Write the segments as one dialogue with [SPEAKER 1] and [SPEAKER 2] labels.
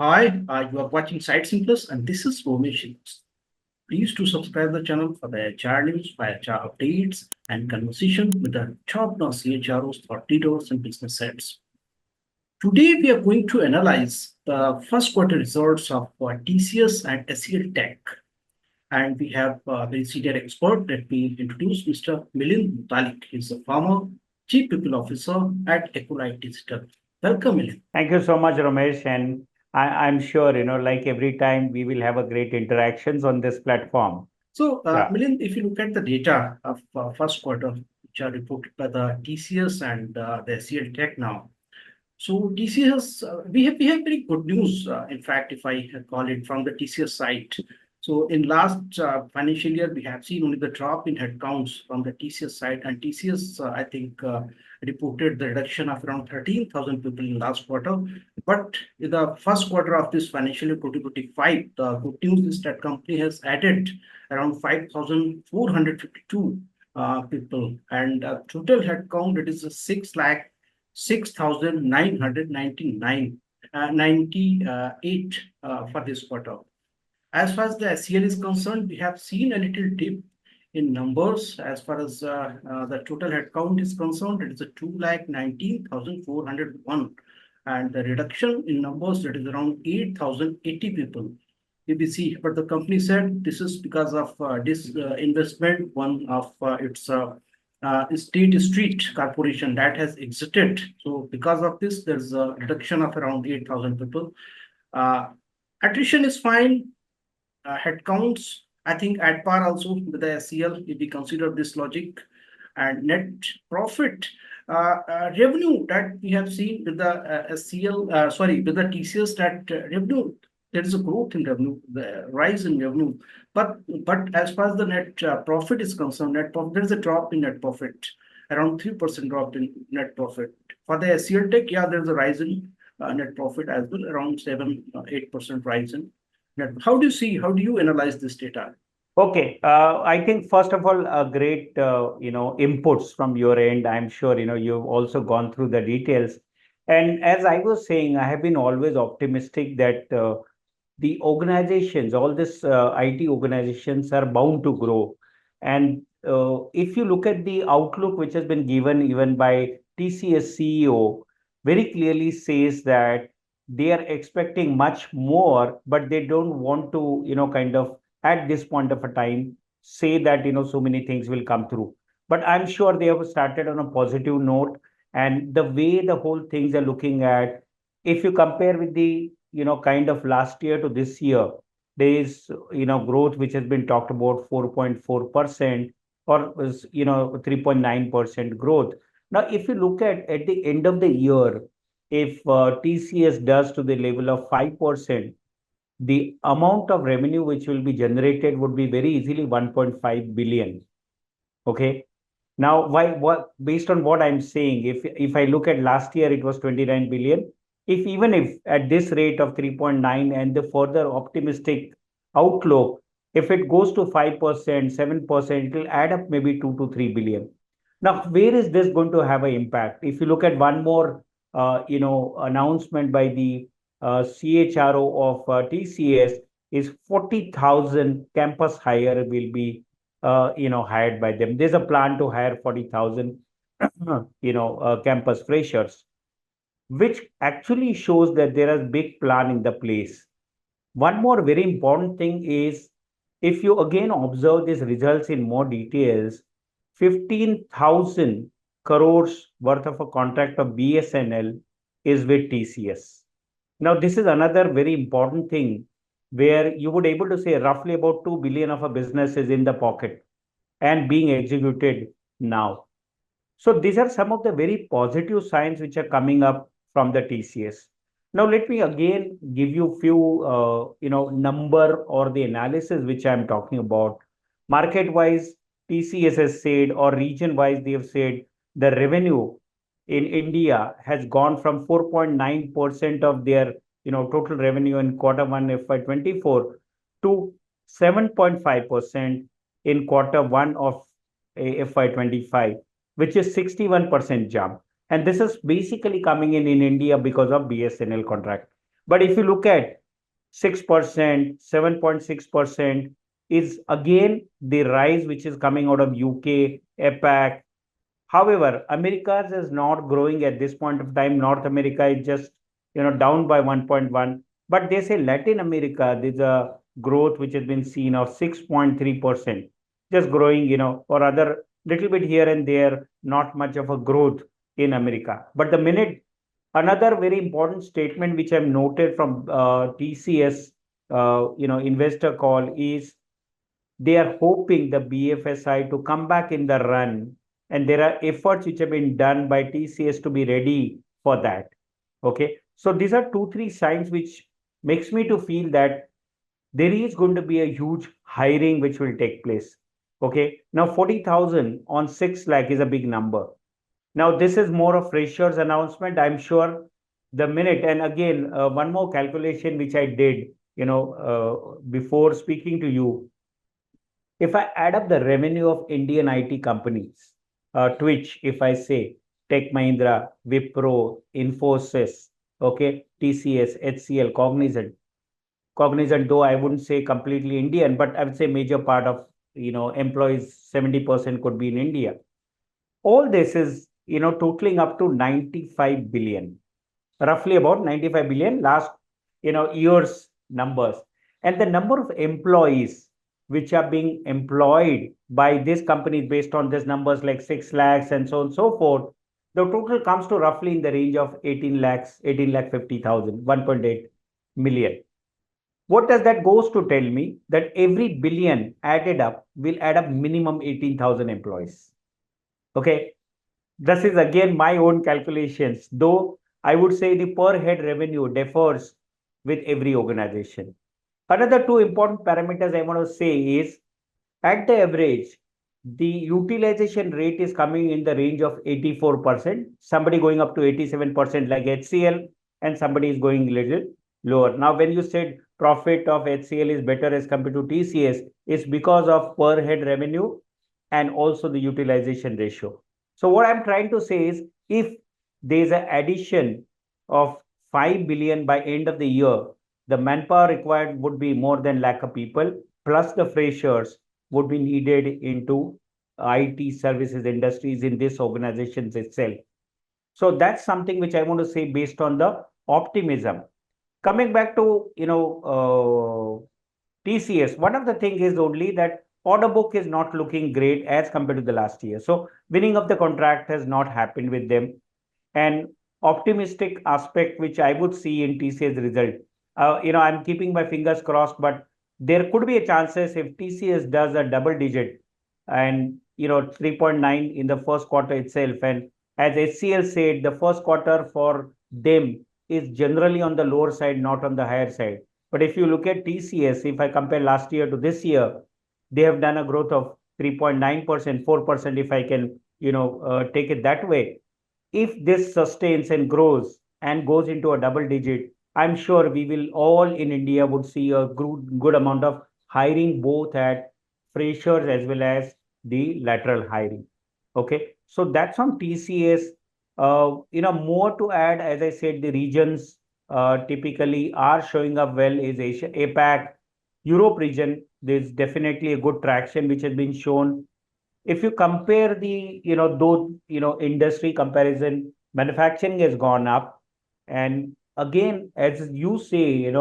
[SPEAKER 1] Hi, you are watching SightsIn Plus, and this is Romesh. Please to subscribe the channel for the HR news, for HR updates, and conversation with the top-notch CHROs, thought leaders, and business heads. Today, we are going to analyze the first quarter results of TCS and HCLTech. And we have a very senior expert. Let me introduce Mr. Milind Mutalik. He's a former Chief People Officer at Accolite Digital. Welcome, Milind.
[SPEAKER 2] Thank you so much, Ramesh. And I'm sure, like every time, we will have a great interactions on this platform.
[SPEAKER 1] So,
[SPEAKER 2] Yeah.
[SPEAKER 1] Milind, if you look at the data of first quarter, which are reported by the TCS and the HCLTech now. So TCS, we have very good news. In fact, if I call it from the TCS side. So in last financial year, we have seen only the drop in headcounts from the TCS side, and TCS, I think, reported the reduction of around 13,000 people in last quarter. But in the first quarter of this financial year 2025, the good news is that company has added around 5,452 people, and total headcount, it is a 6,998 for this quarter. As far as the SCL is concerned, we have seen a little dip in numbers. As far as the total headcount is concerned, it is a 2,19,401, and the reduction in numbers, that is around 8,080 people. BBC, but the company said this is because of this investment, one of its State Street Corporation that has exited. So because of this, there's a reduction of around 8,000 people. Attrition is fine. Headcounts, I think at par also with the SCL, if we consider this logic. And net profit, revenue that we have seen with the SCL, with the TCS, that revenue, there is a growth in revenue, the rise in revenue. But as far as the net profit is concerned, there is a drop in net profit, around 3% drop in net profit. For the HCLTech, yeah, there's a rise in net profit as well, around 7-8% rise in net. How do you analyze this data?
[SPEAKER 2] Okay. I think first of all, great, inputs from your end. I'm sure, you've also gone through the details. And as I was saying, I have been always optimistic that the organizations, all these IT organizations are bound to grow. And if you look at the outlook which has been given even by TCS CEO, very clearly says that they are expecting much more, but they don't want to, kind of at this point of a time say that, so many things will come through. But I'm sure they have started on a positive note. And the way the whole things are looking at, if you compare with the kind of last year to this year, there is, growth which has been talked about 4.4% or was, 3.9% growth. Now, if you look at the end of the year, if TCS does to the level of 5%, the amount of revenue which will be generated would be very easily 1.5 billion. Okay. Now, what based on what I'm saying, if I look at last year, it was 29 billion. If at this rate of 3.9 and the further optimistic outlook, if it goes to 5%, 7%, it will add up maybe 2 to 3 billion. Now, where is this going to have an impact? If you look at one more, announcement by the CHRO of TCS, is 40,000 campus hire will be, hired by them. There's a plan to hire 40,000, campus freshers, which actually shows that there is big plan in the place. One more very important thing is, if you again observe these results in more details, 15,000 crores worth of a contract of BSNL is with TCS. Now, this is another very important thing where you would able to say roughly about 2 billion of a business is in the pocket and being executed now. So these are some of the very positive signs which are coming up from the TCS. Now, let me again give you few, number or the analysis which I'm talking about. Market wise, TCS has said, or region wise, they have said the revenue in India has gone from 4.9% of their, total revenue in Q1 FY24 to 7.5% in Q1 of FY25, which is 61% jump. And this is basically coming in India because of BSNL contract. But if you look at 6%, 7.6% is again the rise which is coming out of UK, APAC. However, Americas is not growing at this point of time. North America is just down by 1.1. But they say Latin America, there's a growth which has been seen of 6.3%, just growing, or other little bit here and there, not much of a growth in America. But the minute another very important statement which I've noted from TCS, investor call is they are hoping the BFSI to come back in the run, and there are efforts which have been done by TCS to be ready for that. Okay, so these are two, three signs which makes me to feel that there is going to be a huge hiring which will take place. Okay, now 40,000 on 6 lakh is a big number. Now, this is more of freshers announcement. I'm sure the minute, and again, one more calculation which I did, before speaking to you. If I add up the revenue of Indian IT companies, Twitch, if I say Tech Mahindra, Wipro, Infosys, okay, TCS, HCL, Cognizant, though I wouldn't say completely Indian, but I would say major part of, employees, 70% could be in India. All this is, totaling up to 95 billion, roughly about 95 billion last, year's numbers. And the number of employees which are being employed by these companies based on these numbers like 6 lakhs and so on and so forth, the total comes to roughly in the range of 18 lakhs, 18 lakh 50,000, 1.8 million. What does that goes to tell me? That every billion added up will add up minimum 18,000 employees. Okay, this is again my own calculations, though I would say the per head revenue differs with every organization. Another two important parameters I want to say is at the average, the utilization rate is coming in the range of 84%, somebody going up to 87% like HCL, and somebody is going a little lower. Now, when you said profit of HCL is better as compared to TCS, it's because of per head revenue and also the utilization ratio. So what I'm trying to say is if there's an addition of 5 billion by end of the year, the manpower required would be more than lakh of people, plus the freshers would be needed into IT services industries in these organizations itself. So that's something which I want to say based on the optimism. Coming back to, TCS, one of the things is only that order book is not looking great as compared to the last year. So winning of the contract has not happened with them. And optimistic aspect, which I would see in TCS result, I'm keeping my fingers crossed, but there could be a chances if TCS does a double digit and, 3.9 in the first quarter itself. And as HCL said, the first quarter for them is generally on the lower side, not on the higher side. But if you look at TCS, if I compare last year to this year, they have done a growth of 3.9%, 4%, if I can, take it that way. If this sustains and grows and goes into a double digit, I'm sure we will all in India would see a good amount of hiring both at freshers as well as the lateral hiring. Okay, so that's on TCS. More to add, as I said, the regions typically are showing up well is Asia, APAC, Europe region. There's definitely a good traction which has been shown. If you compare the, those, industry comparison, manufacturing has gone up. And again, as you say,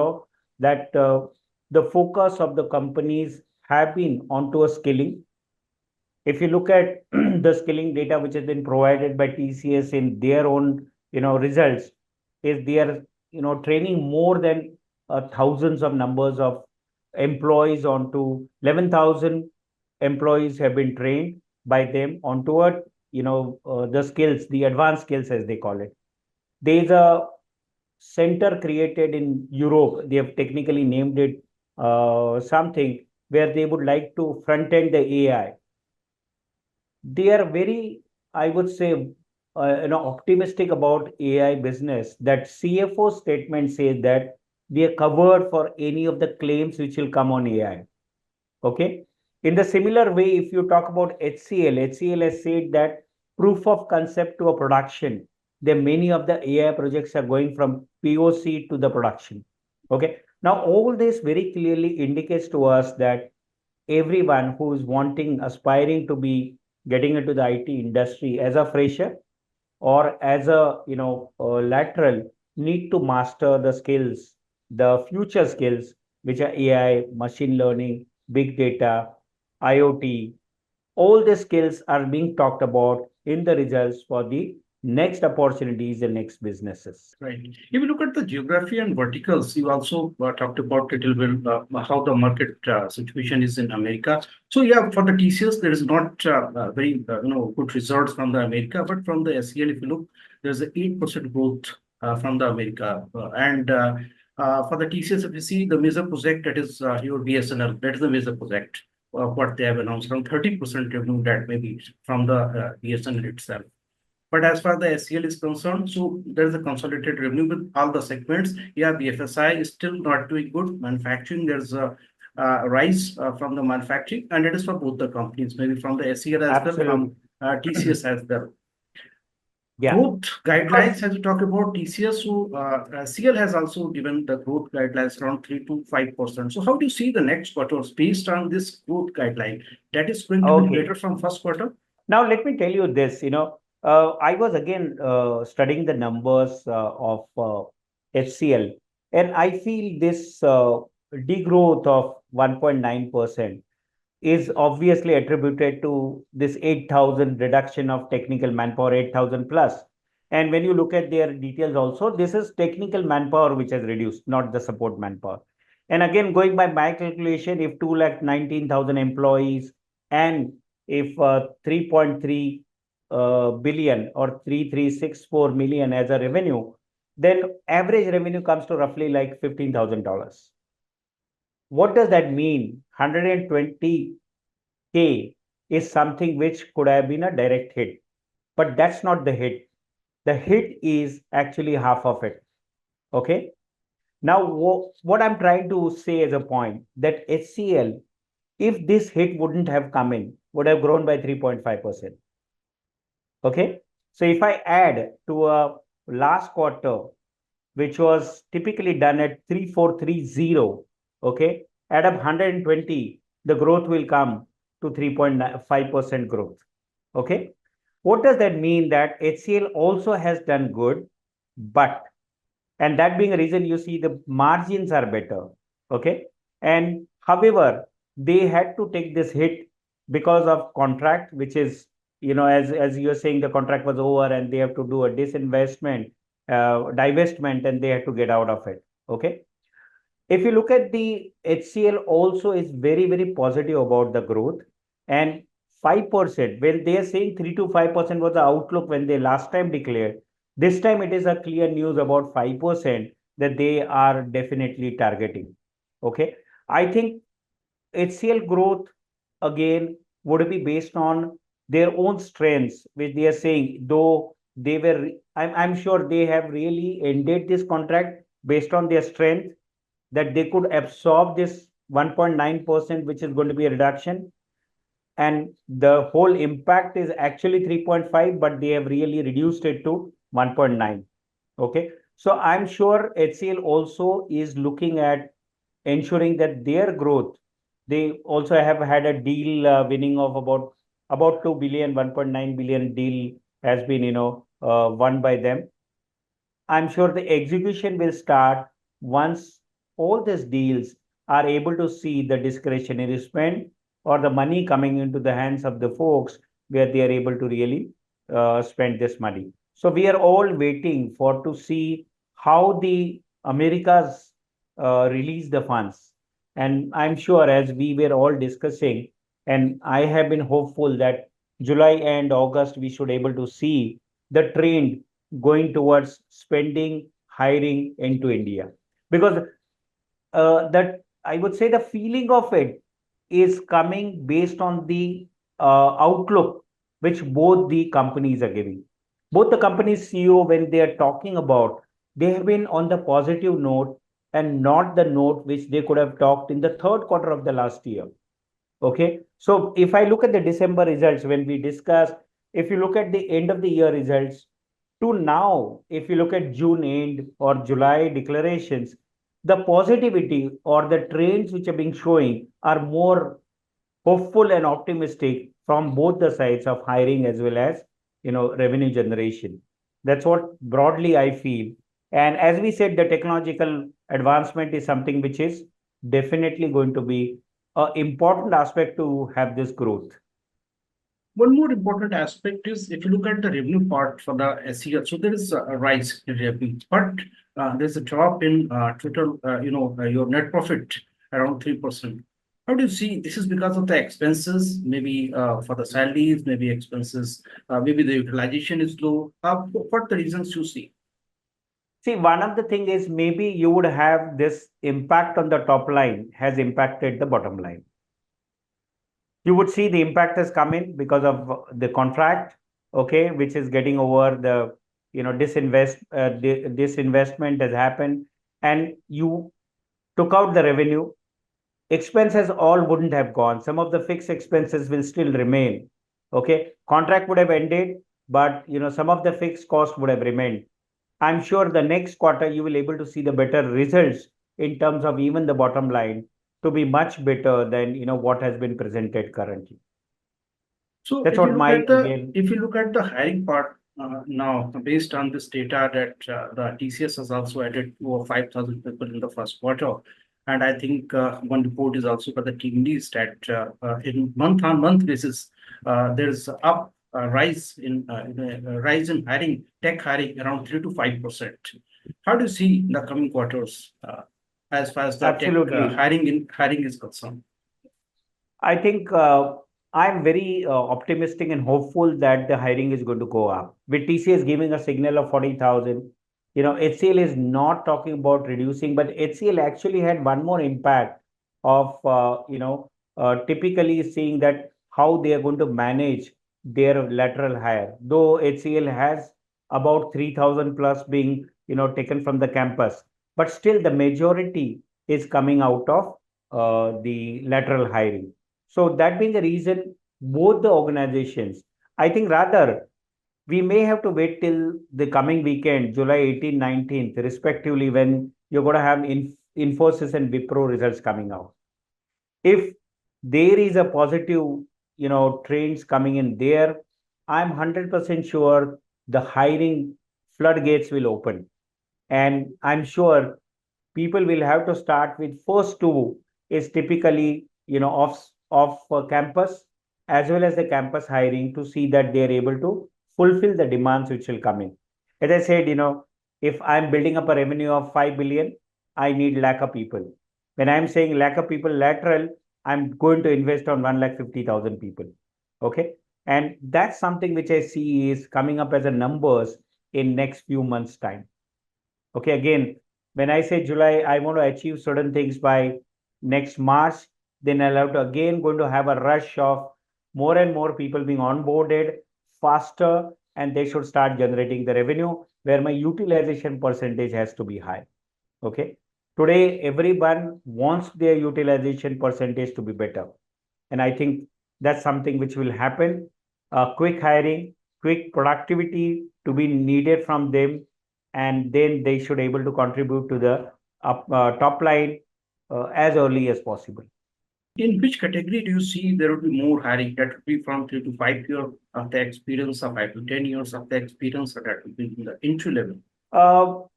[SPEAKER 2] that the focus of the companies have been onto a skilling. If you look at the skilling data which has been provided by TCS in their own, results, is they are, training more than thousands of numbers of employees onto 11,000 employees have been trained by them onto a, the skills, the advanced skills as they call it. There's a center created in Europe. They have technically named it something where they would like to front end the AI. They are very, I would say, optimistic about AI business. That CFO statement says that we are covered for any of the claims which will come on AI. Okay. In the similar way, if you talk about HCL has said that proof of concept to a production then many of the AI projects are going from POC to the production. Okay. Now, all this very clearly indicates to us that everyone who is wanting, aspiring to be getting into the IT industry as a fresher or as a lateral need to master the skills, the future skills, which are AI, machine learning, big data, IoT. All the skills are being talked about in the results for the next opportunities and next businesses.
[SPEAKER 1] Right. If you look at the geography and verticals, you also talked about a little bit how the market situation is in America. So yeah, for the TCS, there is not very good results from the America, but from the SCL, if you look, there's a 8% growth from the America. For the TCS, if you see the major project, that is your BSNL, that is the major project. What they have announced, around 30% revenue that maybe from the BSNL itself. But as far the SCL is concerned, so there is a consolidated revenue with all the segments. Yeah, BFSI is still not doing good. Manufacturing, there's a rise from the manufacturing, and it is for both the companies, maybe from the SCL as well, from TCS as well.
[SPEAKER 2] Yeah.
[SPEAKER 1] Growth guidelines, as we talk about TCS, so CL has also given the growth guidelines around 3 to 5%. So how do you see the next quarters based on this growth guideline? That is going to be better from first quarter?
[SPEAKER 2] Now, let me tell you this, I was again studying the numbers of HCL, and I feel this degrowth of 1.9% is obviously attributed to this 8,000 reduction of technical manpower, 8,000 plus. And when you look at their details also, this is technical manpower which has reduced, not the support manpower. And again, going by my calculation, if 219,000 employees and if 3.3 billion or 3,364 million as a revenue, then average revenue comes to roughly like $15,000. What does that mean? 120K is something which could have been a direct hit, but that's not the hit. The hit is actually half of it. Okay. Now, what I'm trying to say as a point that HCL, if this hit wouldn't have come in, would have grown by 3.5%. Okay. So if I add to a last quarter, which was typically done at 3,430, okay, add up 120, the growth will come to 3.5% growth. Okay. What does that mean? That HCL also has done good, but, and that being a reason you see the margins are better. Okay. And however, they had to take this hit because of contract, which is, as you're saying, the contract was over and they have to do a disinvestment, divestment, and they had to get out of it. Okay. If you look at the HCL also is very, very positive about the growth, and 5%, when they are saying 3 to 5% was the outlook when they last time declared, this time it is a clear news about 5% that they are definitely targeting. Okay. I think HCL growth again would be based on their own strengths, which they are saying, though they were, I'm sure they have really ended this contract based on their strength, that they could absorb this 1.9%, which is going to be a reduction. And the whole impact is actually 3.5, but they have really reduced it to 1.9. Okay. So I'm sure HCL also is looking at ensuring that their growth, they also have had a deal winning of about 2 billion, 1.9 billion deal has been, won by them. I'm sure the execution will start once all these deals are able to see the discretionary spend or the money coming into the hands of the folks where they are able to really spend this money. So we are all waiting for to see how the Americas release the funds. And I'm sure as we were all discussing, and I have been hopeful that July and August, we should able to see the trend going towards spending, hiring into India. Because that I would say the feeling of it is coming based on the outlook which both the companies are giving. Both the companies CEO, when they are talking about, they have been on the positive note and not the note which they could have talked in the third quarter of the last year. Okay. So if I look at the December results, when we discuss, if you look at the end of the year results, to now, if you look at June end or July declarations, the positivity or the trends which are being showing are more hopeful and optimistic from both the sides of hiring as well as revenue generation. That's what broadly I feel. And as we said, the technological advancement is something which is definitely going to be an important aspect to have this growth.
[SPEAKER 1] One more important aspect is if you look at the revenue part for the SEL, so there is a rise in revenue, but there's a drop in total, your net profit around 3%. How do you see this is because of the expenses, maybe for the salaries, maybe expenses, maybe the utilization is low. What the reasons you see?
[SPEAKER 2] See, one of the thing is maybe you would have this impact on the top line has impacted the bottom line. You would see the impact has come in because of the contract, okay, which is getting over the disinvestment has happened, and you took out the revenue. Expenses all wouldn't have gone. Some of the fixed expenses will still remain. Okay, contract would have ended, but some of the fixed cost would have remained. I'm sure the next quarter you will able to see the better results in terms of even the bottom line to be much better than what has been presented currently.
[SPEAKER 1] So
[SPEAKER 2] That's what my again.
[SPEAKER 1] if you look at the hiring part now, based on this data that the TCS has also added over 5,000 people in the first quarter, and I think one report is also for the team leads that in month-on-month basis, there's up rise in hiring, tech hiring around 3 to 5%. How do you see the coming quarters as far as the tech
[SPEAKER 2] Absolutely.
[SPEAKER 1] hiring is concerned?
[SPEAKER 2] I think I'm very optimistic and hopeful that the hiring is going to go up. With TCS giving a signal of 40,000, HCL is not talking about reducing, but HCL actually had one more impact of, typically seeing that how they are going to manage their lateral hire. Though HCL has about 3,000 plus being, taken from the campus, but still the majority is coming out of the lateral hiring. So that being the reason, both the organizations, I think rather we may have to wait till the coming weekend, July 18th, 19th, respectively, when you're going to have Infosys and Wipro results coming out. If there is a positive, trends coming in there, I'm 100% sure the hiring floodgates will open. And I'm sure people will have to start with first two is typically off campus as well as the campus hiring to see that they are able to fulfill the demands which will come in. As I said, if I'm building up a revenue of 5 billion, I need lakh of people. When I'm saying lakh of people lateral, I'm going to invest on 1,50,000 people. Okay, and that's something which I see is coming up as a numbers in next few months time. Okay, again, when I say July, I want to achieve certain things by next March, then I'll have to again going to have a rush of more and more people being onboarded faster, and they should start generating the revenue where my utilization percentage has to be high. Okay. Today, everyone wants their utilization percentage to be better. And I think that's something which will happen. Quick hiring, quick productivity to be needed from them, and then they should able to contribute to the top line as early as possible.
[SPEAKER 1] In which category do you see there will be more hiring? That would be from 3 to 5 years of the experience, or 5 to 10 years of the experience, or that will be in the entry level?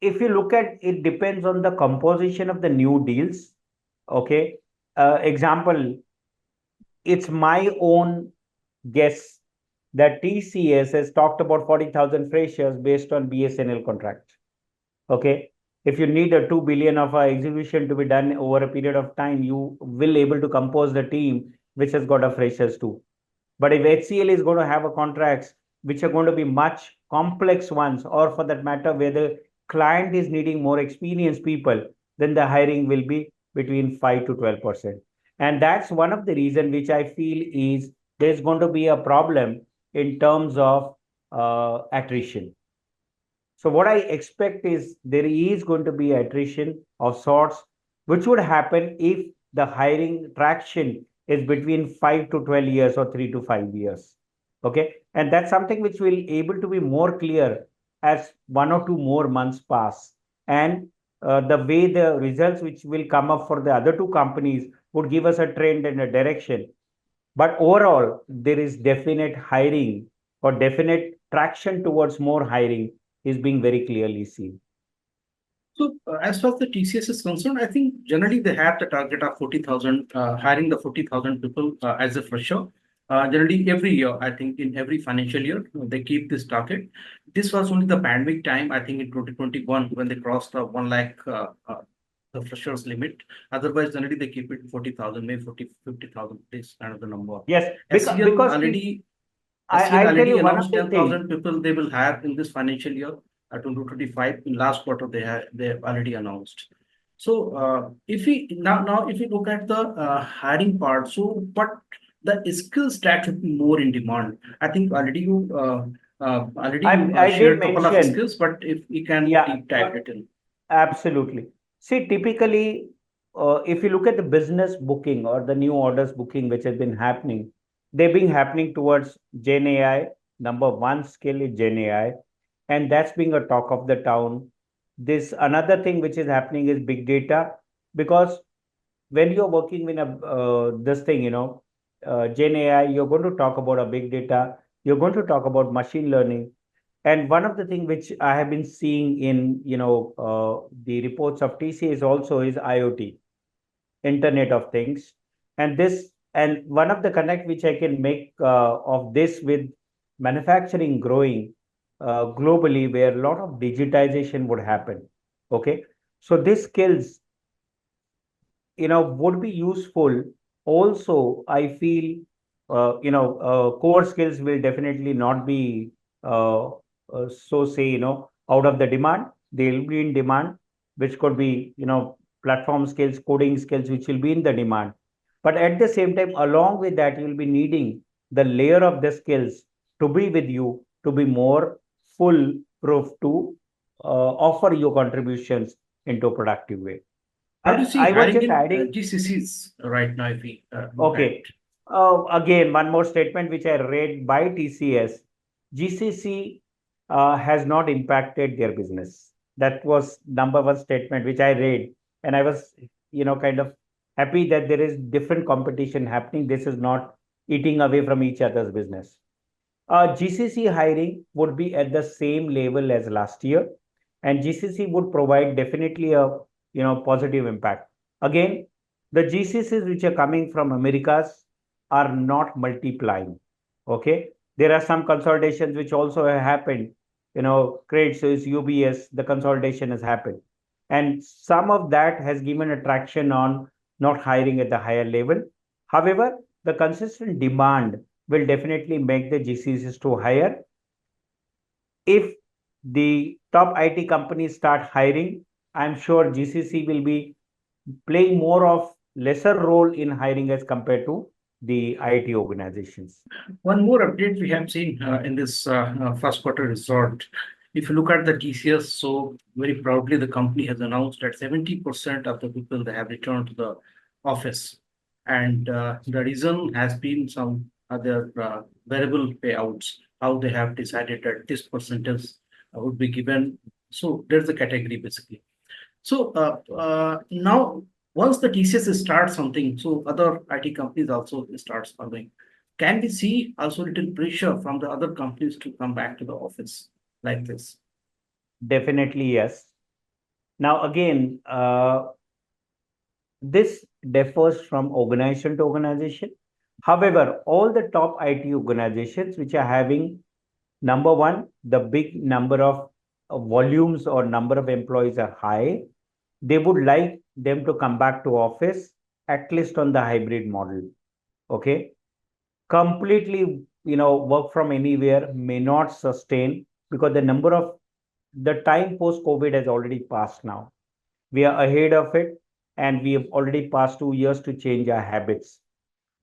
[SPEAKER 2] If you look at it, depends on the composition of the new deals. Okay. Example, it's my own guess that TCS has talked about 40,000 freshers based on BSNL contract. Okay. If you need a 2 billion of execution to be done over a period of time, you will able to compose the team which has got a freshers too. But if HCL is going to have a contracts which are going to be much complex ones, or for that matter, where the client is needing more experienced people, then the hiring will be between 5 to 12%. And that's one of the reason which I feel is there's going to be a problem in terms of attrition. So what I expect is there is going to be attrition of sorts, which would happen if the hiring traction is between 5 to 12 years or 3 to 5 years. Okay. And that's something which will able to be more clear as 1 or 2 more months pass, and the way the results which will come up for the other two companies would give us a trend and a direction. But overall, there is definite hiring or definite traction towards more hiring is being very clearly seen.
[SPEAKER 1] So as far as the TCS is concerned, I think generally they have the target of 40,000, hiring the 40,000 people as a fresher. Generally every year, I think in every financial year, they keep this target. This was only the pandemic time, I think in 2021, when they crossed the 1 lakh the freshers limit. Otherwise, generally they keep it 40,000, maybe 50,000, this kind of the number.
[SPEAKER 2] Yes,
[SPEAKER 1] SCL
[SPEAKER 2] because
[SPEAKER 1] already
[SPEAKER 2] I'll tell
[SPEAKER 1] already
[SPEAKER 2] you one of
[SPEAKER 1] announced
[SPEAKER 2] the things.
[SPEAKER 1] 10,000 people they will hire in this financial year, 2025. In last quarter, they have already announced. So if we now if we look at the hiring part, so but the skill stack should be more in demand. I think already you
[SPEAKER 2] I did
[SPEAKER 1] shared a couple of
[SPEAKER 2] mention,
[SPEAKER 1] skills, but if we can
[SPEAKER 2] yeah,
[SPEAKER 1] deep dive little.
[SPEAKER 2] absolutely. See, typically, if you look at the business booking or the new orders booking which has been happening, they've been happening towards Gen AI. Number one skill is Gen AI, and that's being a talk of the town. This another thing which is happening is big data, because when you're working in a this thing, Gen AI, you're going to talk about a big data, you're going to talk about machine learning. And one of the things which I have been seeing in the reports of TCS also is IoT, Internet of Things, and one of the connect which I can make of this with manufacturing growing globally, where a lot of digitization would happen. Okay, so these skills would be useful. Also, I feel core skills will definitely not be so say out of the demand. They'll be in demand, which could be platform skills, coding skills, which will be in the demand. But at the same time, along with that, you'll be needing the layer of the skills to be with you, to be more full proof to offer your contributions into a productive way.
[SPEAKER 1] How do you see
[SPEAKER 2] I was
[SPEAKER 1] hiring
[SPEAKER 2] just
[SPEAKER 1] in
[SPEAKER 2] adding,
[SPEAKER 1] GCCs right now if we look at?
[SPEAKER 2] okay. Again, one more statement which I read by TCS. GCC has not impacted their business. That was number one statement which I read, and I was, kind of happy that there is different competition happening. This is not eating away from each other's business. GCC hiring would be at the same level as last year, and GCC would provide definitely a positive impact. Again, the GCCs which are coming from Americas are not multiplying. Okay, there are some consolidations which also have happened. Credit Suisse, UBS, the consolidation has happened, and some of that has given a traction on not hiring at the higher level. However, the consistent demand will definitely make the GCCs to hire. If the top IT companies start hiring, I'm sure GCC will be playing more of lesser role in hiring as compared to the IT organizations.
[SPEAKER 1] One more update we have seen in this first quarter result. If you look at the TCS, so very proudly the company has announced that 70% of the people they have returned to the office, and the reason has been some other variable payouts. How they have decided that this percentage would be given. So there's a category basically. So now, once the TCS starts something, so other IT companies also starts following. Can we see also little pressure from the other companies to come back to the office like this?
[SPEAKER 2] Definitely, yes. Now, again, this differs from organization to organization. However, all the top IT organizations which are having number one, the big number of volumes or number of employees are high. They would like them to come back to office at least on the hybrid model. Okay, completely work from anywhere may not sustain, because the time post COVID has already passed now. We are ahead of it, and we have already passed 2 years to change our habits.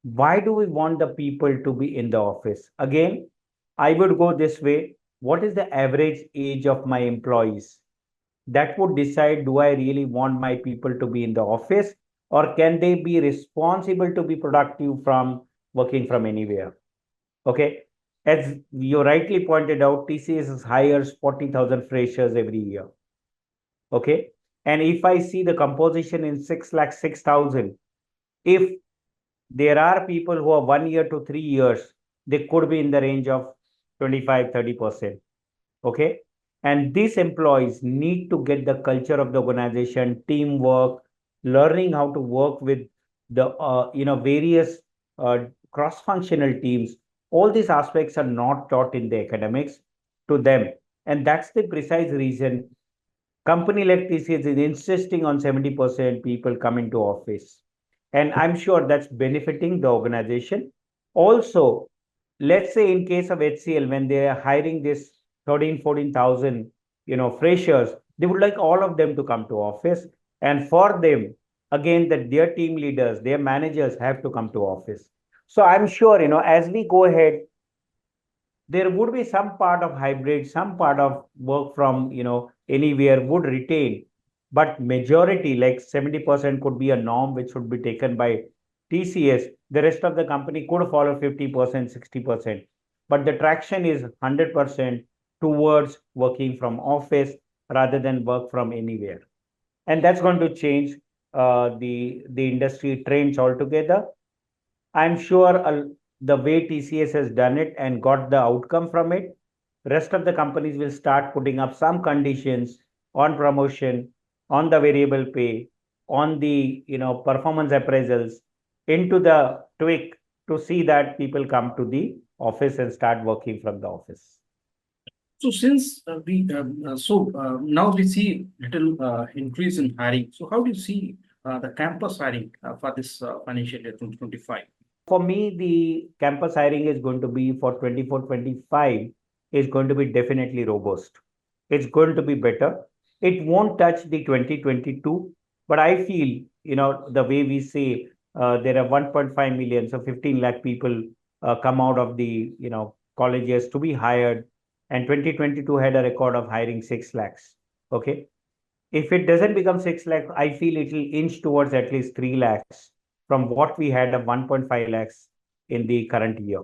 [SPEAKER 2] Why do we want the people to be in the office? Again, I would go this way. What is the average age of my employees? That would decide, do I really want my people to be in the office, or can they be responsible to be productive from working from anywhere? Okay. As you rightly pointed out, TCS hires 40,000 freshers every year. Okay. And if I see the composition in 6 lakh 6,000, if there are people who are 1 year to 3 years, they could be in the range of 25-30%. Okay. And these employees need to get the culture of the organization, teamwork, learning how to work with the various cross-functional teams. All these aspects are not taught in the academics to them, and that's the precise reason company like TCS is insisting on 70% people coming to office. And I'm sure that's benefiting the organization. Also, let's say in case of HCL, when they are hiring this 13, 14,000, freshers, they would like all of them to come to office. And for them, again, that their team leaders, their managers have to come to office. So I'm sure, as we go ahead, there would be some part of hybrid, some part of work from anywhere would retain, but majority like 70% could be a norm which should be taken by TCS. The rest of the company could follow 50%, 60%, but the traction is 100% towards working from office rather than work from anywhere, and that's going to change the industry trends altogether. I'm sure the way TCS has done it and got the outcome from it, rest of the companies will start putting up some conditions on promotion, on the variable pay, on the performance appraisals into the tweak to see that people come to the office and start working from the office.
[SPEAKER 1] So since now we see little increase in hiring. So how do you see the campus hiring for this financial year 2025?
[SPEAKER 2] For me, the campus hiring is going to be for 24-25 is going to be definitely robust. It's going to be better. It won't touch the 2022, but I feel, the way we say there are 1.5 million, so 15 lakh people come out of the, colleges to be hired, and 2022 had a record of hiring 6 lakhs. Okay. If it doesn't become 6 lakhs, I feel it will inch towards at least 3 lakhs from what we had of 1.5 lakhs in the current year.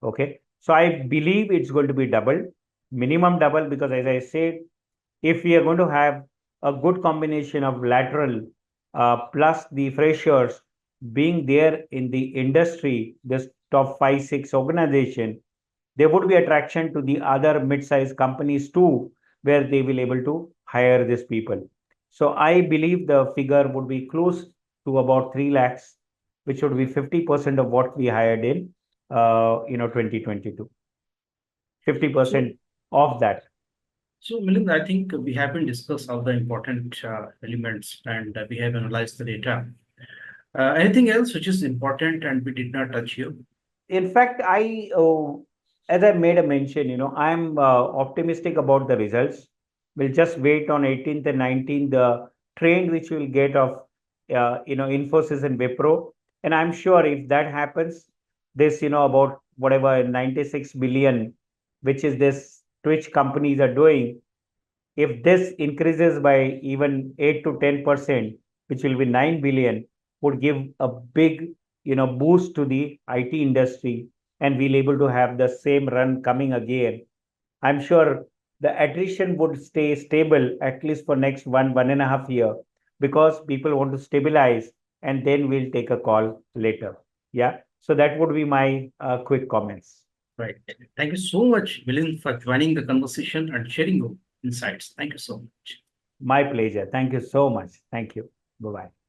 [SPEAKER 2] Okay. So I believe it's going to be double, minimum double, because as I said, if we are going to have a good combination of lateral plus the freshers being there in the industry, this top 5, 6 organization, there would be attraction to the other mid-sized companies too, where they will able to hire these people. So I believe the figure would be close to about 3 lakhs, which would be 50% of what we hired in 2022. 50% of that.
[SPEAKER 1] So, Milind, I think we have been discussed all the important elements and we have analyzed the data. Anything else which is important and we did not touch here?
[SPEAKER 2] In fact, as I made a mention, I'm optimistic about the results. We'll just wait on 18th and 19th, the trend which we'll get of, Infosys and Wipro. And I'm sure if that happens, this, about whatever 96 billion, which is this Twitch companies are doing, if this increases by even 8 to 10%, which will be 9 billion, would give a big, boost to the IT industry, and we'll able to have the same run coming again. I'm sure the attrition would stay stable at least for next 1.5 year, because people want to stabilize and then we'll take a call later. Yeah. So that would be my quick comments.
[SPEAKER 1] Right. Thank you so much, Milind, for joining the conversation and sharing your insights. Thank you so much.
[SPEAKER 2] My pleasure. Thank you so much. Thank you. Bye-bye.